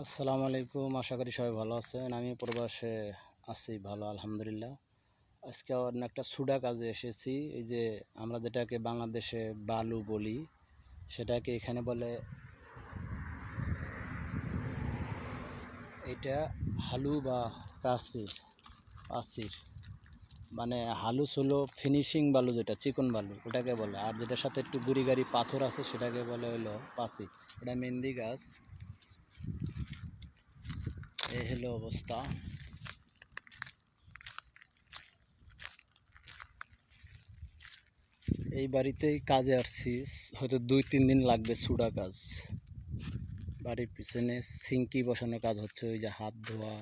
আসসালামু আলাইকুম, আশা করি সবাই ভালো আছেন। আমি প্রবাসে আছি, ভালো আলহামদুলিল্লাহ। আজকে অন্য একটা সুডা কাজে এসেছি। এই যে আমরা যেটাকে বাংলাদেশে বালু বলি, সেটাকে এখানে বলে এটা হালু বা প্রাচীর প্রাচীর মানে হালুস হলো ফিনিশিং বালু, যেটা চিকন বালু ওটাকে বলে, আর যেটার সাথে একটু গুড়ি গাড়ি পাথর আছে সেটাকে বলে হলো পাচি। এটা মেহেন্দি গাছ। এই হলো অবস্থা। এই বাড়িতেই কাজে আসছি, হয়তো 2-3 দিন লাগবে সুডা কাজ। বাড়ির পিছনে সিঙ্কি বসানোর কাজ হচ্ছে, ওই যে হাত ধোয়া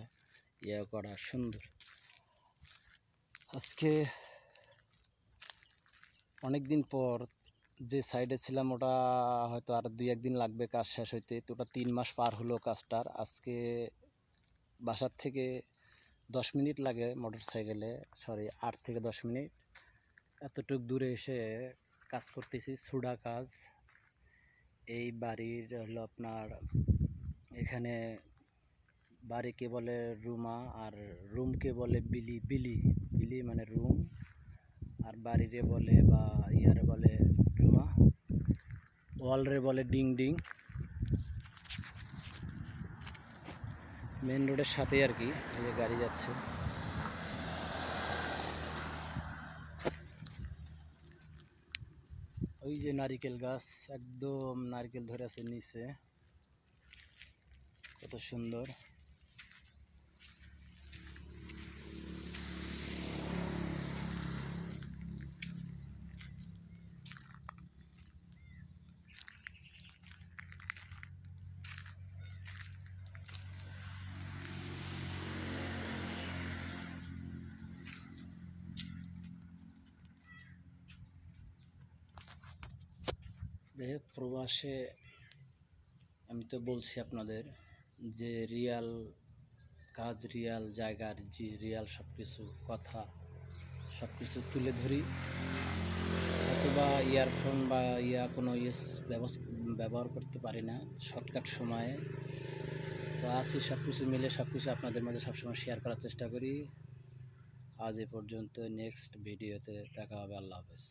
ইয়া করা সুন্দর। আজকে অনেক দিন পর যে সাইডে ছিলাম ওটা হয়তো আর 2-1 দিন লাগবে কাজ শেষ হইতে, তো ওটা 3 মাস পার হলো কাজটার। আজকে বাসার থেকে 10 মিনিট লাগে মোটর সাইকেলে, সরি 8 থেকে 10 মিনিট, এতটুক দূরে এসে কাজ করতেছি সুডা কাজ। এই বাড়ির হলো আপনার, এখানে বাড়িকে বলে রুমা, আর রুমকে বলে বিলি। বিলি বিলি মানে রুম, আর বাড়িরে বলে বা ইয়ারে বলে রুমা, ওয়ালরে বলে ডিং ডিং। মেন রোডের সাথে আর কি, এই যে গাড়ি যাচ্ছে। ওই যে নারিকেল গাছ, একদম নারকেল ধরে আছে নিচে, কত সুন্দর। দেখ প্রবাসে আমি তো বলছি আপনাদের যে রিয়াল কাজ, রিয়াল জায়গার যে রিয়াল সব কিছু কথা সব কিছু তুলে ধরি, অথবা ইয়ারফোন বা কোনো ব্যবহার করতে পারি না শর্টকাট সময়ে। তো আসি সব কিছু মিলে সব কিছু আপনাদের মধ্যে সবসময় শেয়ার করার চেষ্টা করি। আজ এ পর্যন্ত, নেক্সট ভিডিওতে দেখা হবে। আল্লাহ হাফেজ।